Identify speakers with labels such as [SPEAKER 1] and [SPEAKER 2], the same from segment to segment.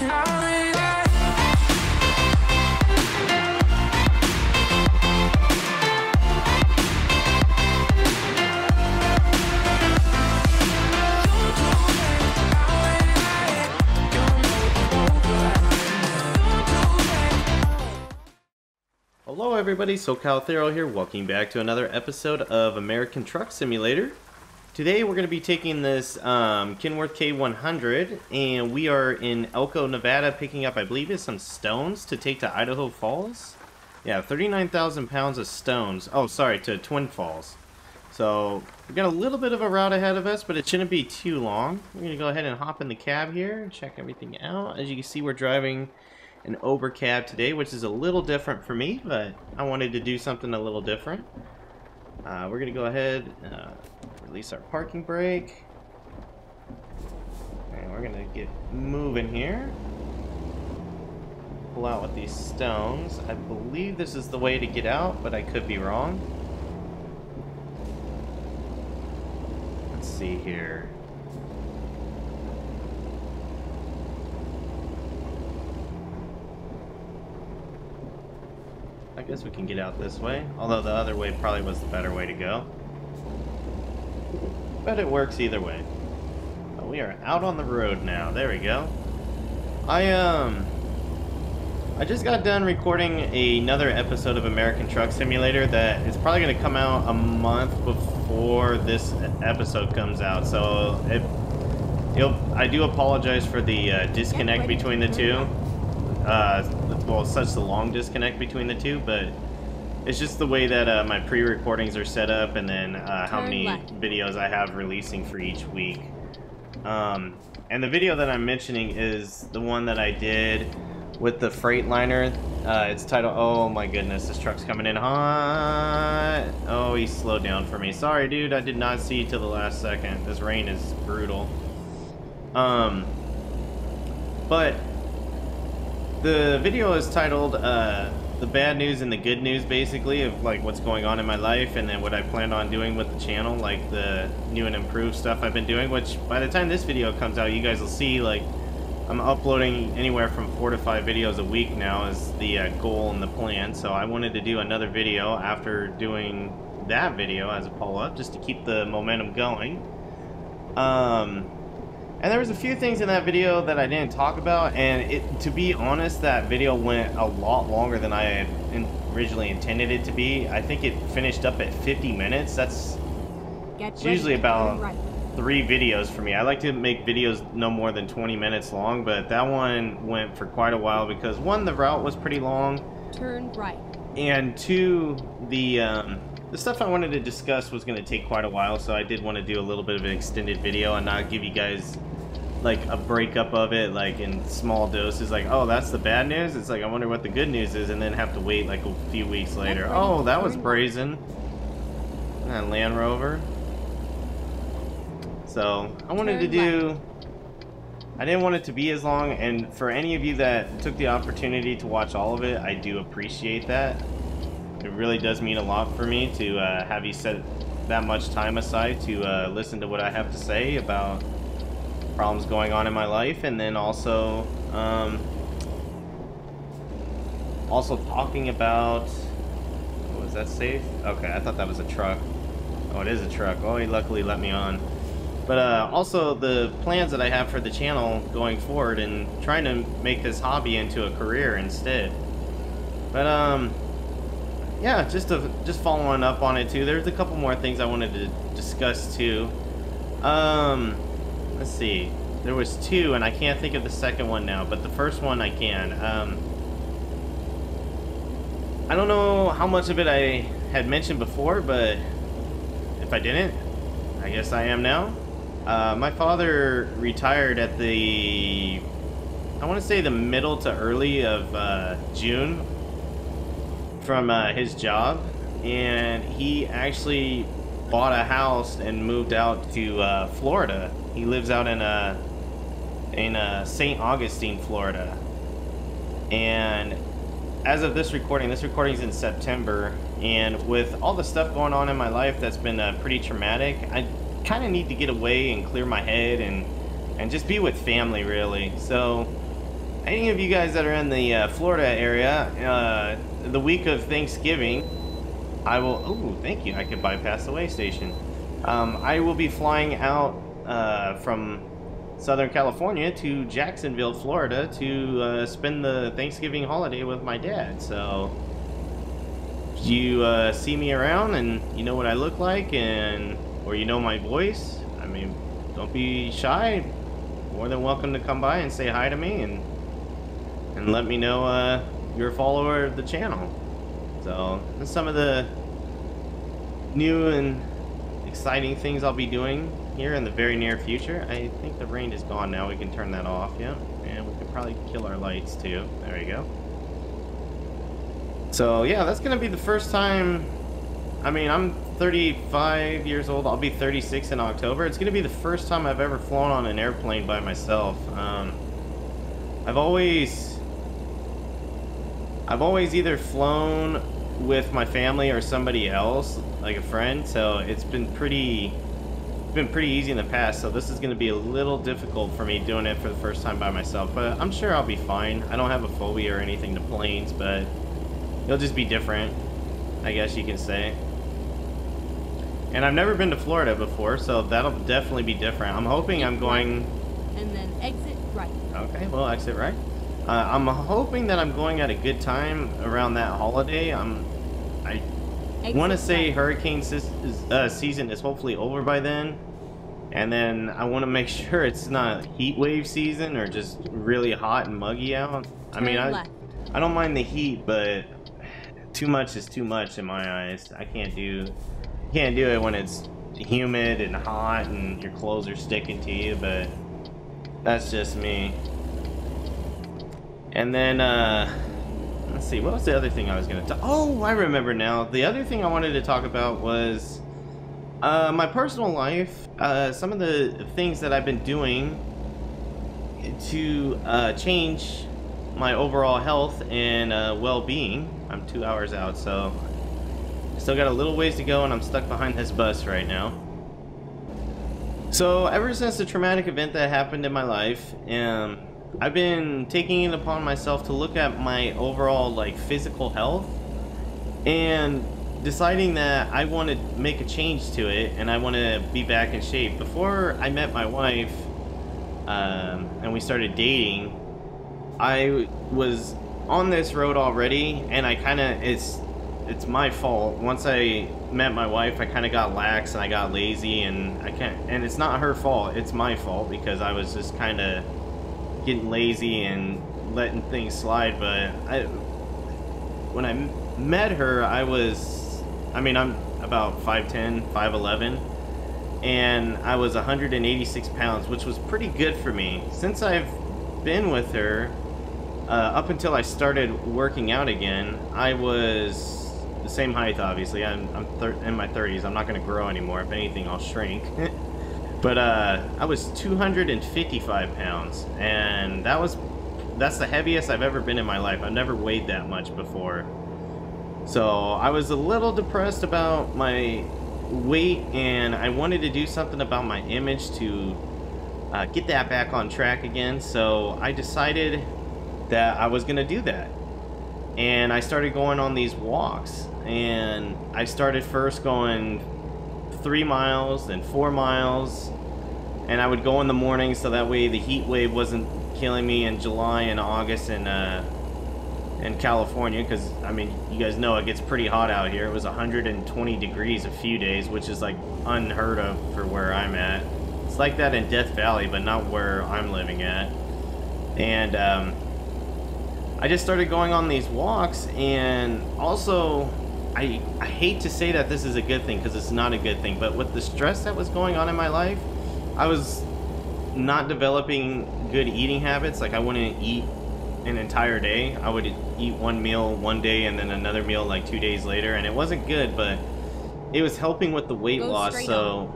[SPEAKER 1] Hello everybody, SoCal Thero here, welcome back to another episode of American Truck Simulator. Today we're going to be taking this Kenworth K100 and we are in Elko, Nevada picking up, I believe it's some stones to take to Idaho Falls. Yeah, 39,000 pounds of stones. Oh, sorry, to Twin Falls. So, we've got a little bit of a route ahead of us, but it shouldn't be too long. We're going to go ahead and hop in the cab here and check everything out. As you can see, we're driving an Uber cab today, which is a little different for me, but I wanted to do something a little different. We're gonna go ahead, release our parking brake, and we're gonna get moving here. Pull out with these stones. I believe this is the way to get out, but I could be wrong. Let's see here. I guess we can get out this way, although the other way probably was the better way to go. But it works either way. But we are out on the road now. There we go. I just got done recording another episode of American Truck Simulator that is probably going to come out a month before this episode comes out. So I do apologize for the disconnect between the two. Well, such the long disconnect between the two, but it's just the way that my pre-recordings are set up, and then how many videos I have releasing for each week. And the video that I'm mentioning is the one that I did with the Freightliner. It's titled, oh my goodness, this truck's coming in hot. Oh, he slowed down for me. Sorry, dude, I did not see you till the last second. This rain is brutal. But the video is titled the bad news and the good news, basically, of like what's going on in my life, and then what I plan on doing with the channel, like the new and improved stuff I've been doing, which by the time this video comes out, you guys will see, like, I'm uploading anywhere from 4 to 5 videos a week now is the goal and the plan. So I wanted to do another video after doing that video as a follow-up, just to keep the momentum going. And there was a few things in that video that I didn't talk about, and to be honest, that video went a lot longer than I had originally intended it to be. I think it finished up at 50 minutes. That's usually about 3 videos for me. I like to make videos no more than 20 minutes long, but that one went for quite a while because, 1, the route was pretty long.
[SPEAKER 2] Turn right.
[SPEAKER 1] And 2, the stuff I wanted to discuss was going to take quite a while, so I did want to do a little bit of an extended video and not give you guys like a breakup of it, like in small doses, like, oh, that's the bad news. It's like, I wonder what the good news is, and then have to wait like a few weeks later. Oh, that was brazen. And Land Rover. So I wanted to do, I didn't want it to be as long, and for any of you that took the opportunity to watch all of it, I do appreciate that. It really does mean a lot for me to have you set that much time aside to listen to what I have to say about problems going on in my life, and then also talking about, oh, is that safe? Okay, I thought that was a truck. Oh, it is a truck. Oh, he luckily let me on. But also the plans that I have for the channel going forward, and trying to make this hobby into a career instead. But yeah, just following up on it too. There's a couple more things I wanted to discuss too. Let's see. There was 2, and I can't think of the second one now, but the first one I can. I don't know how much of it I had mentioned before, but if I didn't, I guess I am now. My father retired at the, I want to say the middle to early of June from his job, and he actually bought a house and moved out to Florida. He lives out in St. Augustine, Florida. And as of this recording's in September, and with all the stuff going on in my life that's been pretty traumatic, I kind of need to get away and clear my head and just be with family, really. So any of you guys that are in the Florida area, the week of Thanksgiving, I will. Oh, thank you. I could bypass the way station. I will be flying out from Southern California to Jacksonville, Florida, to spend the Thanksgiving holiday with my dad. So, if you see me around and you know what I look like, or you know my voice, I mean, don't be shy. More than welcome to come by and say hi to me and let me know you're a follower of the channel. So that's some of the new and exciting things I'll be doing here in the very near future. I think the rain is gone now. We can turn that off. Yeah, and we can probably kill our lights too. There we go. So yeah, that's gonna be the first time. I mean, I'm 35 years old. I'll be 36 in October. It's gonna be the first time I've ever flown on an airplane by myself. I've always either flown with my family or somebody else, like a friend. So it's been pretty easy in the past. So this is gonna be a little difficult for me doing it for the first time by myself. But I'm sure I'll be fine. I don't have a phobia or anything to planes, but it'll just be different, I guess you can say. And I've never been to Florida before, so that'll definitely be different. I'm hoping I'm going...
[SPEAKER 2] And then exit right.
[SPEAKER 1] Okay, well, exit right. I'm hoping that I'm going at a good time around that holiday. I want to say hurricane season is hopefully over by then. And then I want to make sure it's not heat wave season or just really hot and muggy out. I mean, I don't mind the heat, but too much is too much in my eyes. I can't do it when it's humid and hot and your clothes are sticking to you, but that's just me. And then let's see, what was the other thing I was gonna talk? Oh, I remember now. The other thing I wanted to talk about was my personal life, some of the things that I've been doing to change my overall health and well-being. I'm 2 hours out, so still got a little ways to go, and I'm stuck behind this bus right now. So ever since the traumatic event that happened in my life, I've been taking it upon myself to look at my overall physical health and deciding that I want to make a change to it, and I want to be back in shape. Before I met my wife and we started dating, I was on this road already, and it's my fault. Once I met my wife, I kind of got lax and I got lazy, and and it's not her fault, it's my fault, because I was just kind of getting lazy and letting things slide. But when I met her, I'm about 5'10", 5'11", and I was 186 pounds, which was pretty good for me. Since I've been with her, up until I started working out again, I was the same height, obviously. I'm in my 30s. I'm not going to grow anymore. If anything, I'll shrink. But I was 255 pounds, and that's the heaviest I've ever been in my life. I've never weighed that much before. So I was a little depressed about my weight, and I wanted to do something about my image to get that back on track again. So I decided that I was going to do that. And I started going on these walks, and I started first going 3 miles, then 4 miles, and I would go in the morning so that way the heat wave wasn't killing me in July and August in California, because I mean, you guys know it gets pretty hot out here. It was 120 degrees a few days, which is like unheard of for where I'm at. It's like that in Death Valley, but not where I'm living at. And I just started going on these walks, and also I hate to say that this is a good thing, because it's not a good thing, but with the stress that was going on in my life, I was not developing good eating habits. Like, I wouldn't eat an entire day. I would eat one meal one day and then another meal like 2 days later, and it wasn't good, but it was helping with the weight loss. So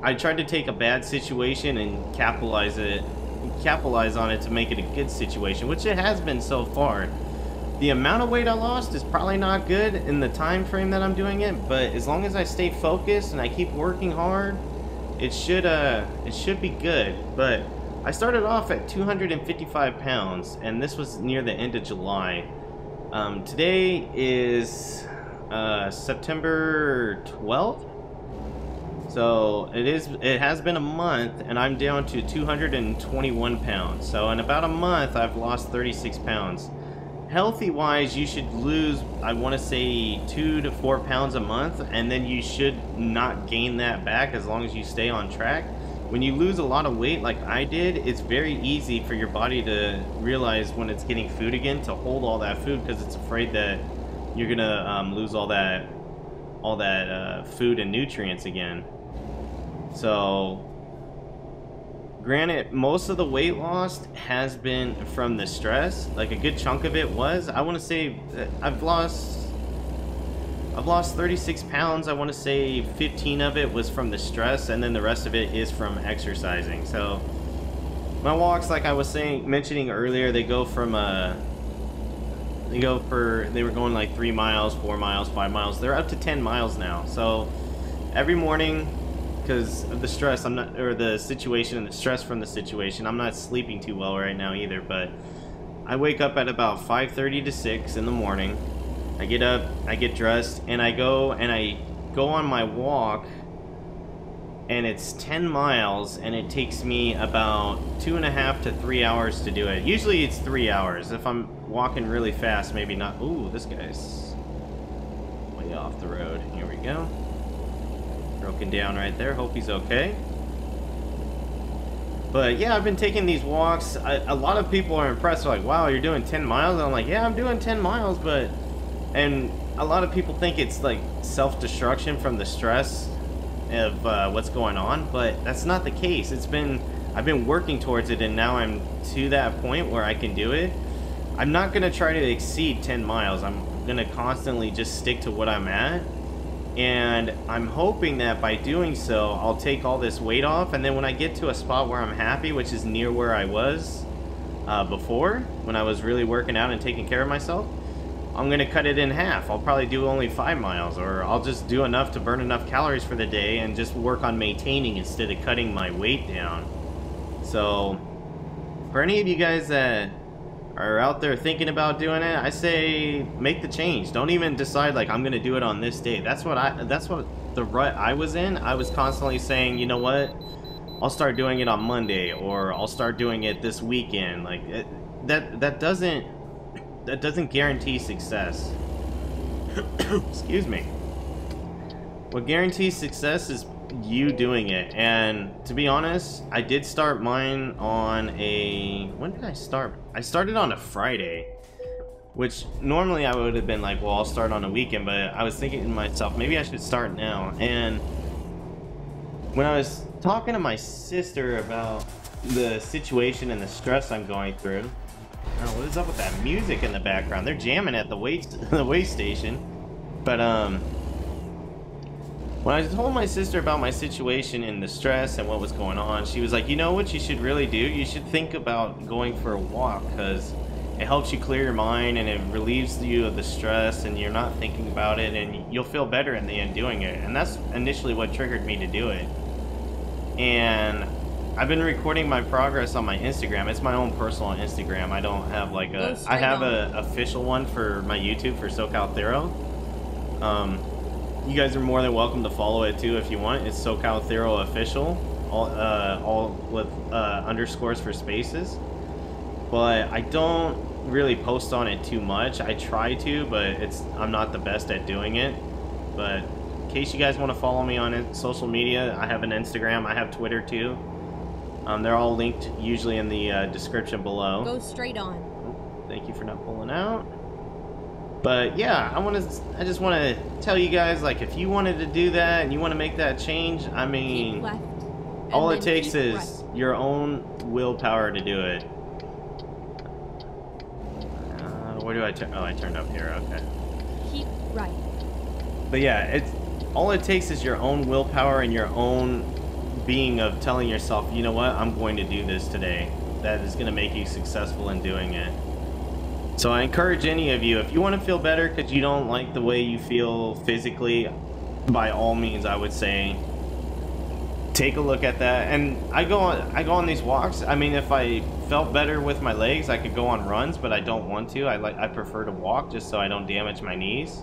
[SPEAKER 1] I tried to take a bad situation and capitalize on it to make it a good situation, which it has been so far. The amount of weight I lost is probably not good in the time frame that I'm doing it, but as long as I stay focused and I keep working hard, it should be good. But I started off at 255 pounds, and this was near the end of July. Today is September 12th, so it has been a month, and I'm down to 221 pounds. So in about a month, I've lost 36 pounds. Healthy wise, you should lose, I want to say, 2 to 4 pounds a month, and then you should not gain that back as long as you stay on track. When you lose a lot of weight like I did, it's very easy for your body to realize when it's getting food again to hold all that food, because it's afraid that you're gonna lose all that food and nutrients again. So granted, most of the weight loss has been from the stress. Like, a good chunk of it was, I want to say I've lost 36 pounds. I want to say 15 of it was from the stress, and then the rest of it is from exercising. So my walks, like I was mentioning earlier, they go from they were going like 3 miles, 4 miles, 5 miles. They're up to 10 miles now. So every morning, because of the stress, the situation and the stress from the situation, I'm not sleeping too well right now either, but I wake up at about 5:30 to 6 in the morning. I get up, I get dressed, and I go on my walk, and it's 10 miles, and it takes me about 2.5 to 3 hours to do it. Usually it's 3 hours. If I'm walking really fast, maybe not. Ooh, this guy's way off the road. Here we go. Broken down right there. Hope he's okay. But yeah, I've been taking these walks. A lot of people are impressed. They're like, wow, you're doing 10 miles? And I'm like, yeah, I'm doing 10 miles, but... And a lot of people think it's like self-destruction from the stress of what's going on, but that's not the case. I've been working towards it, and now I'm to that point where I can do it. I'm not going to try to exceed 10 miles. I'm going to constantly just stick to what I'm at. And I'm hoping that by doing so, I'll take all this weight off, and then when I get to a spot where I'm happy, which is near where I was before, when I was really working out and taking care of myself, I'm going to cut it in half. I'll probably do only 5 miles, or I'll just do enough to burn enough calories for the day and just work on maintaining instead of cutting my weight down. So, for any of you guys that are out there thinking about doing it, I say make the change. Don't even decide like I'm gonna do it on this day. That's what the rut I was in. I was constantly saying, you know what, I'll start doing it on Monday, or I'll start doing it this weekend. Like that doesn't guarantee success. Excuse me. What guarantees success is you doing it. And to be honest, I did start mine on when did I start? I started on a Friday, which normally I would have been like, well, I'll start on a weekend, but I was thinking to myself, maybe I should start now. And when I was talking to my sister about the situation and the stress I'm going through, oh, what is up with that music in the background? They're jamming at the way station. But when I told my sister about my situation and the stress and what was going on, she was like, you know what you should really do? You should think about going for a walk, because it helps you clear your mind and it relieves you of the stress, and you're not thinking about it, and you'll feel better in the end doing it. And that's initially what triggered me to do it. And I've been recording my progress on my Instagram. It's my own personal Instagram. I don't have like I have an official one for my YouTube for SoCal Thero. You guys are more than welcome to follow it too if you want. It's SoCal Thero Official, all with underscores for spaces. But I don't really post on it too much. I try to, but I'm not the best at doing it. But in case you guys want to follow me on social media, I have an Instagram. I have Twitter too. They're all linked usually in the description below.
[SPEAKER 2] Go straight on.
[SPEAKER 1] Oh, thank you for not pulling out. But yeah, I just want to tell you guys, like, if you wanted to do that and you want to make that change, I mean,
[SPEAKER 2] Keep left,
[SPEAKER 1] all it takes is
[SPEAKER 2] right.
[SPEAKER 1] your own willpower to do it. Where do I turn? Oh, I turned up here. Okay.
[SPEAKER 2] Keep right.
[SPEAKER 1] But yeah, all it takes is your own willpower and your own being of telling yourself, you know what, I'm going to do this today. That is going to make you successful in doing it. So I encourage any of you, if you want to feel better because you don't like the way you feel physically, by all means, I would say take a look at that. And I go on these walks. I mean, if I felt better with my legs, I could go on runs, but I don't want to. I prefer to walk just so I don't damage my knees.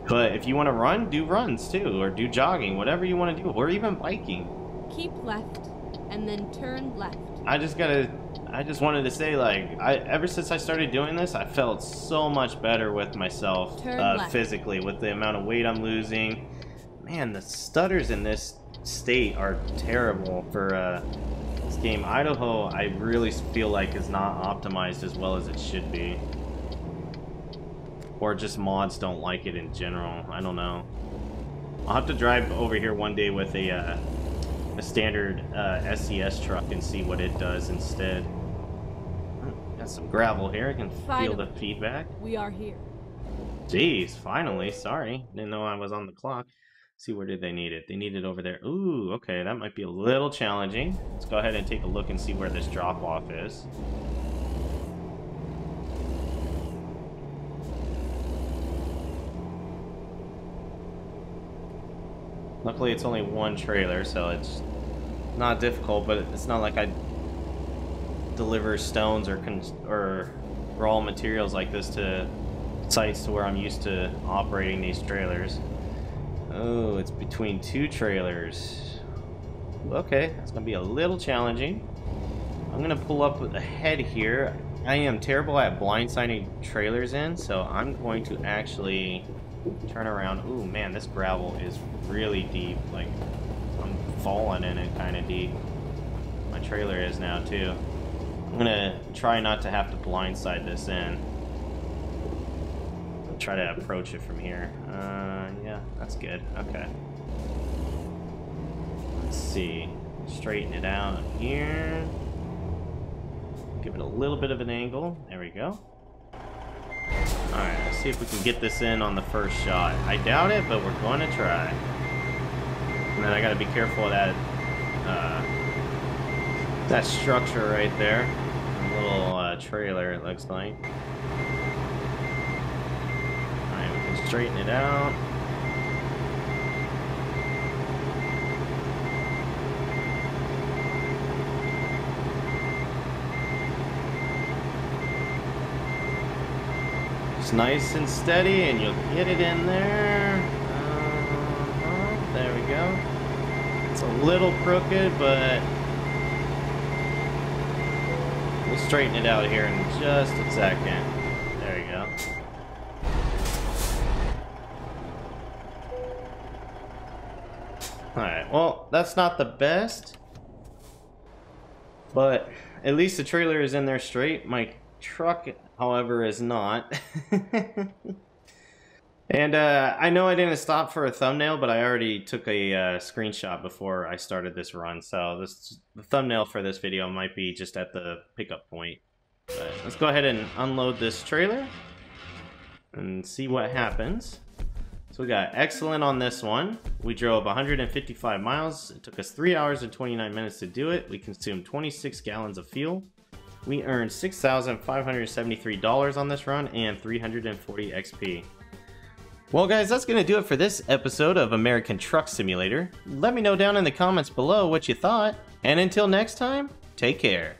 [SPEAKER 1] But if you want to run, do runs too, or do jogging, whatever you want to do, or even biking.
[SPEAKER 2] Keep left, and then turn left.
[SPEAKER 1] I just wanted to say, like, ever since I started doing this, I felt so much better with myself physically, with the amount of weight I'm losing. Man, the stutters in this state are terrible for this game. Idaho, I really feel like is not optimized as well as it should be. Or just mods don't like it in general. I don't know. I'll have to drive over here one day with a standard SCS truck and see what it does instead. Got some gravel here. I can feel the feedback.
[SPEAKER 2] We are here.
[SPEAKER 1] Jeez, finally. Sorry. Didn't know I was on the clock. See, where did they need it? They need it over there. Ooh, okay. That might be a little challenging. Let's go ahead and take a look and see where this drop-off is. Luckily, it's only one trailer, so it's not difficult, but it's not like I deliver stones or raw materials like this to sites to where I'm used to operating these trailers. Oh, it's between two trailers. Okay, that's gonna be a little challenging. I'm gonna pull up ahead here. I am terrible at blindsiding trailers in, so I'm going to actually turn around. Ooh, man, this gravel is really deep. Like, I'm falling in it kind of deep. My trailer is now, too. I'm gonna try not to have to blindside this in. I'll try to approach it from here. Yeah, that's good. Okay. Let's see. Straighten it out here. Give it a little bit of an angle. There we go. Alright, let's see if we can get this in on the first shot. I doubt it, but we're going to try. And then I gotta be careful of that, that structure right there. A little trailer, it looks like. Alright, we can straighten it out. It's nice and steady, and you'll get it in there. There we go. It's a little crooked, but we'll straighten it out here in just a second. There you go. Alright, well, that's not the best, but at least the trailer is in there straight. My truck, however, is not. And I know I didn't stop for a thumbnail, but I already took a screenshot before I started this run, so the thumbnail for this video might be just at the pickup point. But let's go ahead and unload this trailer and see what happens. So we got excellent on this one. We drove 155 miles. It took us 3 hours and 29 minutes to do it. We consumed 26 gallons of fuel. We earned $6,573 on this run and 340 XP. Well guys, that's going to do it for this episode of American Truck Simulator. Let me know down in the comments below what you thought, and until next time, take care.